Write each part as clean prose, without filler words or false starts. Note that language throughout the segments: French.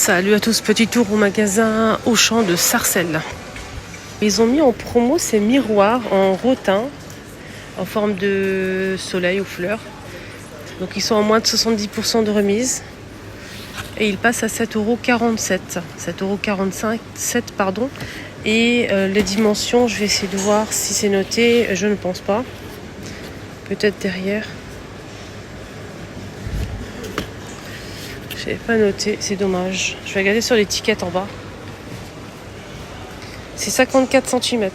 Salut à tous, petit tour au magasin Auchan de Sarcelles. Ils ont mis en promo ces miroirs en rotin, en forme de soleil ou fleurs. Donc ils sont en moins de 70% de remise. Et ils passent à 7,47 €. 7,45 €, pardon. Et les dimensions, je vais essayer de voir si c'est noté. Je ne pense pas. Peut-être derrière. Je n'avais pas noté, c'est dommage. Je vais regarder sur l'étiquette en bas. C'est 54 cm.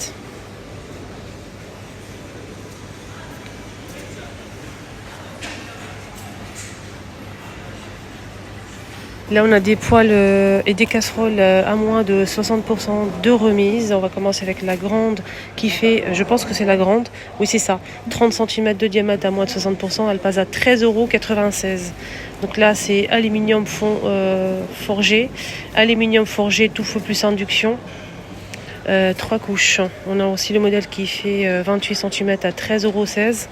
Là, on a des poêles et des casseroles à moins de 60% de remise. On va commencer avec la grande qui fait, je pense que c'est la grande. Oui, c'est ça. 30 cm de diamètre à moins de 60%. Elle passe à 13,96 €. Donc là, c'est aluminium forgé. Aluminium forgé, tout feu plus induction. 3 couches. On a aussi le modèle qui fait 28 cm à 13,16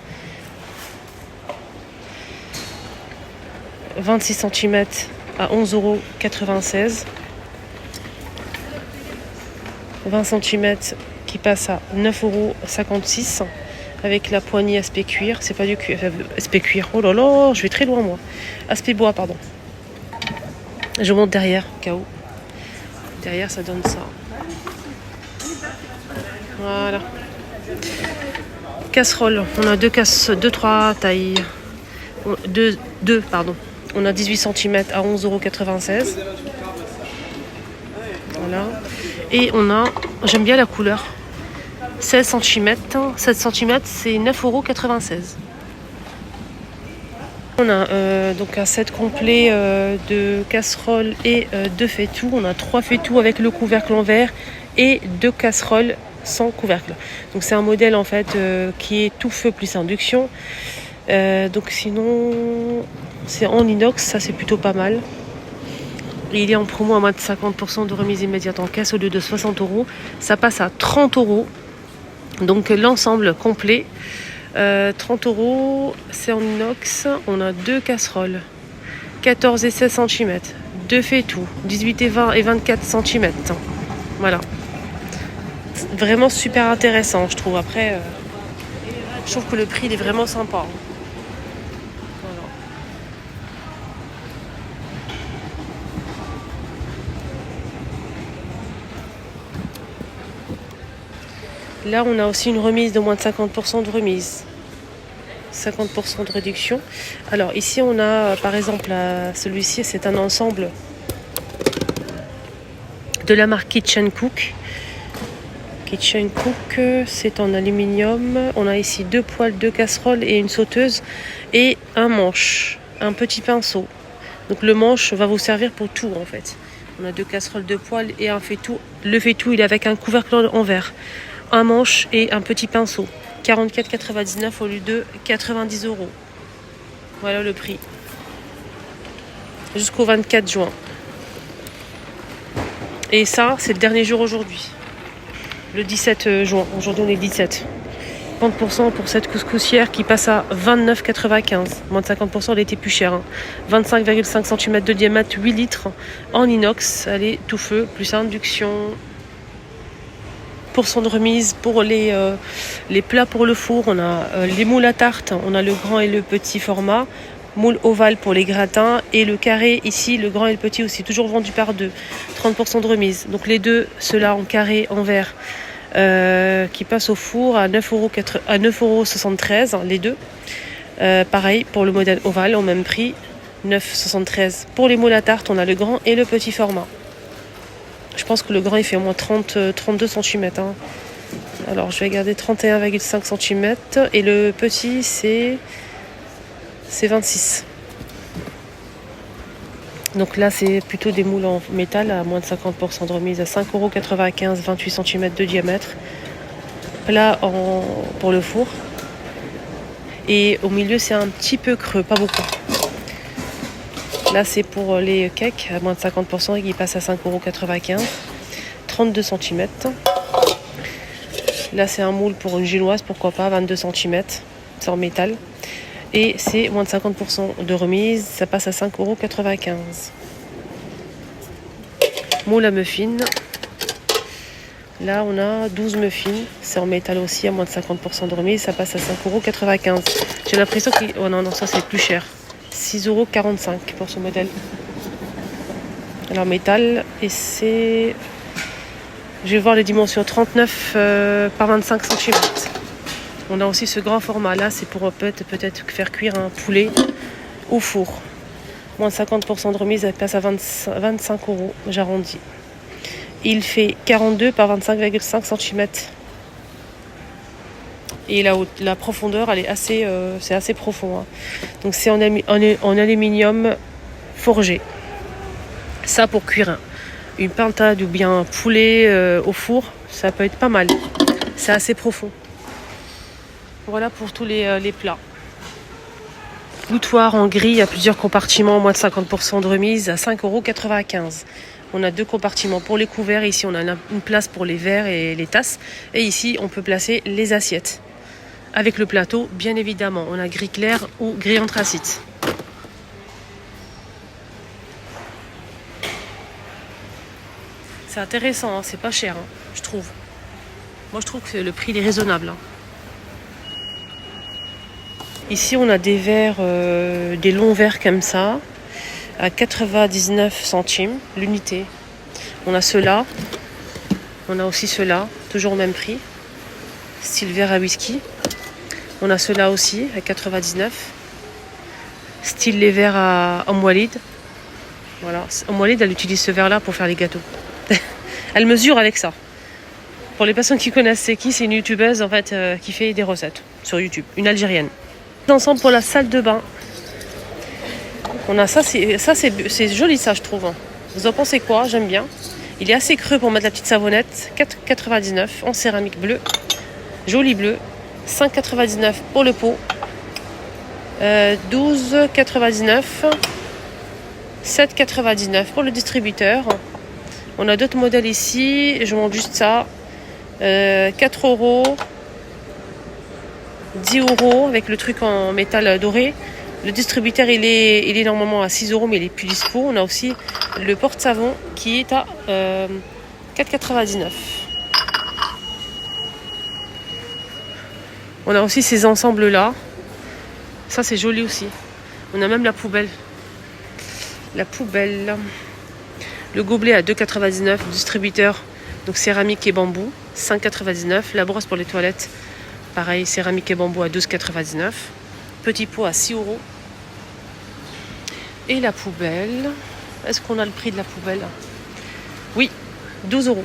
€. 26 cm à 11,96 €. 20 cm qui passe à 9,56 € avec la poignée aspect cuir. C'est pas du cuir, aspect cuir. Oh là là, je vais très loin moi. Aspect bois, pardon. Je monte derrière, au cas où. Derrière, ça donne ça. Voilà. Casserole. On a trois tailles. Deux, pardon. On a 18 cm à 11,96 €. Voilà. Et on a, j'aime bien la couleur, 16 cm. 7 cm, c'est 9,96 €. On a donc un set complet de casseroles et de faitout. On a 3 faitous avec le couvercle en verre et 2 casseroles sans couvercle. Donc c'est un modèle en fait qui est tout feu plus induction. Donc sinon c'est en inox, ça c'est plutôt pas mal. Et il est en promo à moins de 50% de remise immédiate en caisse au lieu de 60 €. Ça passe à 30 €. Donc l'ensemble complet, 30 €, c'est en inox. On a 2 casseroles, 14 et 16 cm, 2 faitous, 18 et 20 et 24 cm. Voilà. Vraiment super intéressant, je trouve. Après, je trouve que le prix il est vraiment sympa. Là, on a aussi une remise de moins de 50% de remise. 50% de réduction. Alors ici, on a par exemple celui-ci, c'est un ensemble de la marque Kitchen Cook. Kitchen Cook, c'est en aluminium. On a ici 2 poêles, 2 casseroles et une sauteuse et un manche, un petit pinceau. Donc le manche va vous servir pour tout en fait. On a 2 casseroles, 2 poêles et un faitout. Le faitout, il est avec un couvercle en verre. Un manche et un petit pinceau. 44,99 € au lieu de 90 €. Voilà le prix. Jusqu'au 24 juin. Et ça, c'est le dernier jour aujourd'hui. Le 17 juin. Aujourd'hui, on est le 17. 50% pour cette couscoussière qui passe à 29,95 €. Moins de 50%, elle était plus chère. 25,5 cm de diamètre, 8 litres en inox. Elle est tout feu, plus induction. % de remise pour les plats pour le four. On a les moules à tarte, on a le grand et le petit format, moule ovale pour les gratins et le carré ici, le grand et le petit aussi, toujours vendu par deux, 30% de remise. Donc les deux, ceux-là en carré, en verre, qui passent au four à 9,73 € les deux. Pareil pour le modèle ovale au même prix, 9,73 €. Pour les moules à tarte, on a le grand et le petit format. Je pense que le grand il fait au moins 32 cm. Alors je vais garder 31,5 cm et le petit c'est 26. Donc là c'est plutôt des moules en métal à moins de 50% de remise à 5,95 €, 28 cm de diamètre. Plat pour le four. Et au milieu c'est un petit peu creux, pas beaucoup. Là, c'est pour les cakes à moins de 50% et qui passent à 5,95 €. 32 cm. Là, c'est un moule pour une génoise, pourquoi pas, 22 cm. C'est en métal. Et c'est moins de 50% de remise. Ça passe à 5,95 €. Moule à muffins. Là, on a 12 muffins. C'est en métal aussi, à moins de 50% de remise. Ça passe à 5,95 €. J'ai l'impression que... Oh non, non, ça c'est plus cher. 6,45 € pour ce modèle. Alors, métal. Et c'est... Je vais voir les dimensions. 39 par 25 cm. On a aussi ce grand format. Là, c'est pour peut-être faire cuire un poulet au four. Moins de 50% de remise. Elle passe à 25 €. J'arrondis. Il fait 42 par 25,5 cm. Et la profondeur, elle est assez, c'est assez profond. Hein. Donc c'est en aluminium forgé. Ça pour cuire une pintade ou bien un poulet au four, ça peut être pas mal. C'est assez profond. Voilà pour tous les plats. Boutoir en gris à plusieurs compartiments, moins de 50% de remise à 5,95 €. On a 2 compartiments pour les couverts. Ici, on a une place pour les verres et les tasses. Et ici, on peut placer les assiettes. Avec le plateau, bien évidemment. On a gris clair ou gris anthracite. C'est intéressant, hein, c'est pas cher, hein, je trouve. Moi, je trouve que le prix est raisonnable. Hein. Ici, on a des verres, des longs verres comme ça, à 99 centimes l'unité. On a ceux-là. On a aussi ceux-là, toujours au même prix. Style verre à whisky. On a ceux-là aussi, à 99. Style les verres à Homme Walid. Voilà. Homme Walid, elle utilise ce verre-là pour faire les gâteaux. Elle mesure avec ça. Pour les personnes qui connaissent c'est qui, c'est une youtubeuse en fait qui fait des recettes sur YouTube, une Algérienne. Ensemble pour la salle de bain. On a ça, c'est joli ça je trouve. Vous en pensez quoi? J'aime bien. Il est assez creux pour mettre la petite savonnette. 4,99 en céramique bleue. Joli bleu. 5,99 pour le pot. 12,99. 7,99 pour le distributeur. On a d'autres modèles ici. Je montre juste ça. 4 €. 10 € avec le truc en métal doré. Le distributeur, il est normalement à 6 € mais il est plus dispo. On a aussi le porte-savon qui est à 4,99 €. On a aussi ces ensembles-là. Ça, c'est joli aussi. On a même la poubelle. La poubelle. Le gobelet à 2,99 €. Distributeur, donc céramique et bambou, 5,99 €. La brosse pour les toilettes, pareil, céramique et bambou à 12,99 €. Petit pot à 6 €. Et la poubelle. Est-ce qu'on a le prix de la poubelle? Oui, 12 €.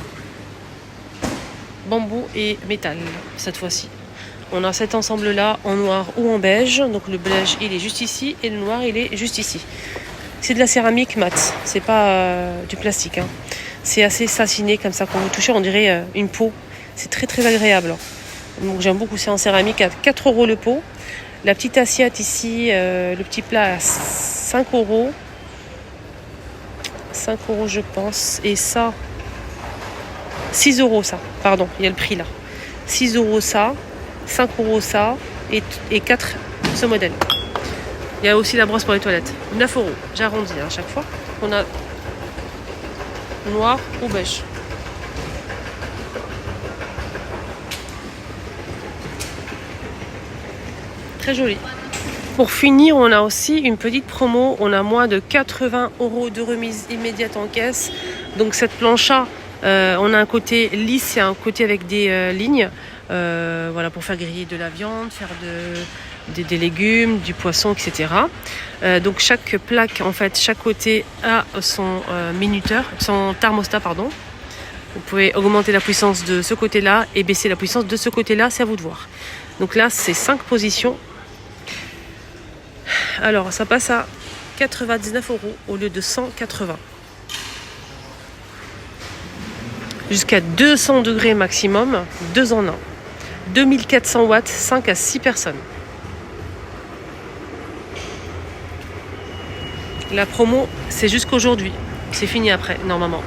Bambou et métal, cette fois-ci. On a cet ensemble-là en noir ou en beige. Donc le beige, il est juste ici. Et le noir, il est juste ici. C'est de la céramique mat. C'est pas du plastique. Hein. C'est assez satiné comme ça. Quand vous touchez, on dirait une peau. C'est très très agréable. Donc j'aime beaucoup. C'est en céramique à 4 € le pot. La petite assiette ici, le petit plat à 5 €. 5 € je pense. Et ça, 6 € ça. Pardon, il y a le prix là. 6 € ça. 5 € ça. Et 4 ce modèle. Il y a aussi la brosse pour les toilettes. 9 €. J'arrondis à chaque fois. On a noir ou beige. Très joli. Pour finir, on a aussi une petite promo. On a moins de 80 € de remise immédiate en caisse. Donc cette plancha, on a un côté lisse et un côté avec des lignes. Voilà, pour faire griller de la viande, faire des légumes, du poisson, etc. Donc chaque plaque, en fait, chaque côté a son minuteur, son thermostat, pardon. Vous pouvez augmenter la puissance de ce côté-là et baisser la puissance de ce côté-là, c'est à vous de voir. Donc là, c'est 5 positions. Alors, ça passe à 99 € au lieu de 180. Jusqu'à 200 degrés maximum, 2 en 1. 2400 watts, 5 à 6 personnes. La promo, c'est jusqu'aujourd'hui. C'est fini après, normalement.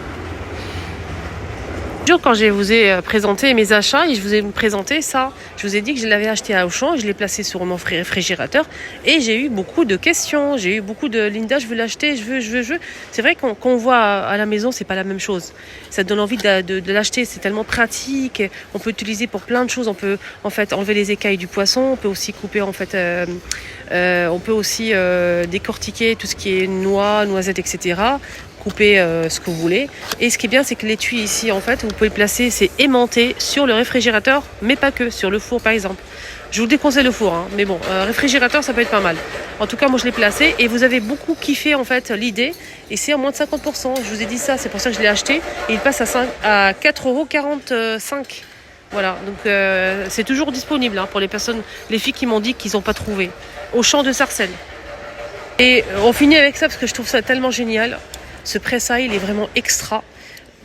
Quand je vous ai présenté mes achats et je vous ai présenté ça, je vous ai dit que je l'avais acheté à Auchan, je l'ai placé sur mon réfrigérateur et j'ai eu beaucoup de questions, j'ai eu beaucoup de Linda, je veux l'acheter, je veux. C'est vrai qu'on voit à la maison, c'est pas la même chose. Ça donne envie de l'acheter, c'est tellement pratique, on peut l'utiliser pour plein de choses, on peut en fait enlever les écailles du poisson, on peut aussi couper en fait, on peut aussi décortiquer tout ce qui est noix, noisettes, etc. Couper ce que vous voulez. Et ce qui est bien, c'est que l'étui ici, en fait, vous pouvez le placer, c'est aimanté sur le réfrigérateur, mais pas que, sur le four par exemple. Je vous déconseille le four, hein, mais bon, réfrigérateur, ça peut être pas mal. En tout cas, moi je l'ai placé et vous avez beaucoup kiffé en fait l'idée et c'est à moins de 50%. Je vous ai dit ça, c'est pour ça que je l'ai acheté et il passe à 4,45 €. Voilà, donc c'est toujours disponible hein, pour les personnes, les filles qui m'ont dit qu'ils n'ont pas trouvé. Au champ de Sarcelles. Et on finit avec ça parce que je trouve ça tellement génial. Ce pressail, il est vraiment extra.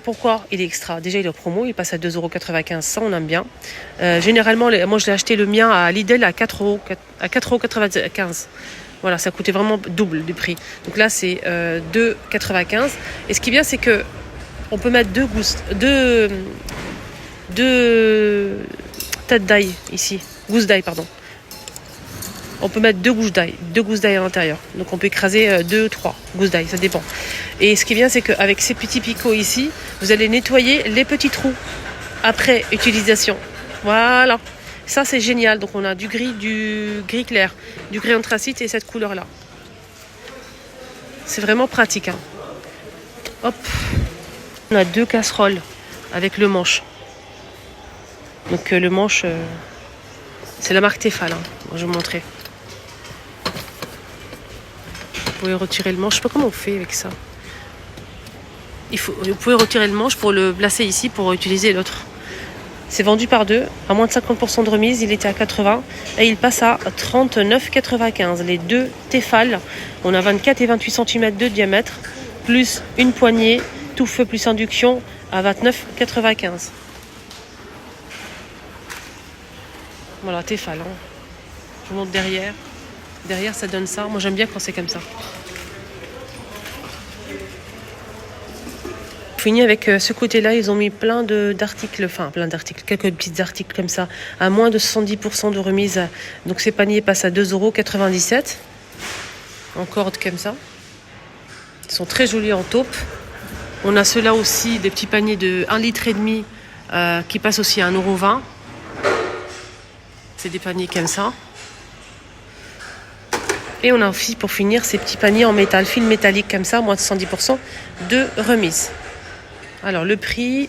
Pourquoi il est extra? Déjà, il est en promo, il passe à 2,95 €, ça on aime bien. Généralement, moi je l'ai acheté le mien à Lidl à 4,95 €. Voilà, ça coûtait vraiment double du prix. Donc là, c'est 2,95 €. Et ce qui est bien, c'est que on peut mettre deux têtes d'ail ici. Gousses d'ail, pardon. On peut mettre deux gousses d'ail à l'intérieur. Donc on peut écraser 2-3 gousses d'ail, ça dépend. Et ce qui est bien, c'est qu'avec ces petits picots ici, vous allez nettoyer les petits trous après utilisation. Voilà. Ça, c'est génial. Donc on a du gris clair, du gris anthracite et cette couleur-là. C'est vraiment pratique. Hein. Hop. On a 2 casseroles avec le manche. Donc le manche, c'est la marque Tefal. Hein. Je vais vous montrer. Vous pouvez retirer le manche. Je sais pas comment on fait avec ça. Vous pouvez retirer le manche pour le placer ici pour utiliser l'autre. C'est vendu par deux, à moins de 50% de remise. Il était à 80 et il passe à 39,95. Les deux Tefal, on a 24 et 28 cm de diamètre, plus une poignée, tout feu plus induction à 29,95. Voilà, Tefal. Hein. Je vous montre derrière. Derrière, ça donne ça. Moi, j'aime bien quand c'est comme ça. Fini avec ce côté-là, ils ont mis plein d'articles, quelques petits articles comme ça, à moins de 70% de remise. Donc ces paniers passent à 2,97 €. En corde comme ça. Ils sont très jolis en taupe. On a ceux-là aussi, des petits paniers de 1,5 litre qui passent aussi à 1,20 €. C'est des paniers comme ça. Et on a aussi, pour finir, ces petits paniers en métal, fil métallique comme ça, moins de 70% de remise. Alors, le prix,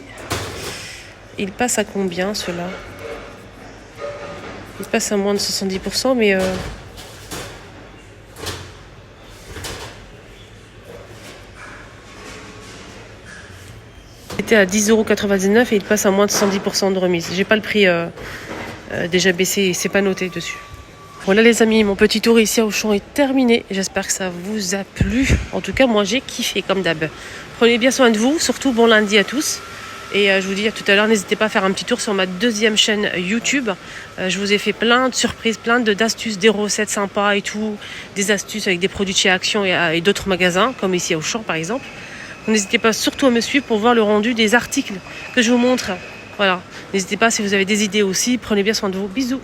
il passe à combien, ceux-là? Il passe à moins de 70%, mais... Il était à 10,99 € et il passe à moins de 70% de remise. J'ai pas le prix déjà baissé, c'est pas noté dessus. Voilà les amis, mon petit tour ici à Auchan est terminé. J'espère que ça vous a plu. En tout cas, moi j'ai kiffé comme d'hab. Prenez bien soin de vous, surtout bon lundi à tous. Et je vous dis à tout à l'heure, n'hésitez pas à faire un petit tour sur ma deuxième chaîne YouTube. Je vous ai fait plein de surprises, plein d'astuces, des recettes sympas et tout. Des astuces avec des produits de chez Action et d'autres magasins, comme ici à Auchan par exemple. N'hésitez pas surtout à me suivre pour voir le rendu des articles que je vous montre. Voilà, n'hésitez pas si vous avez des idées aussi. Prenez bien soin de vous. Bisous.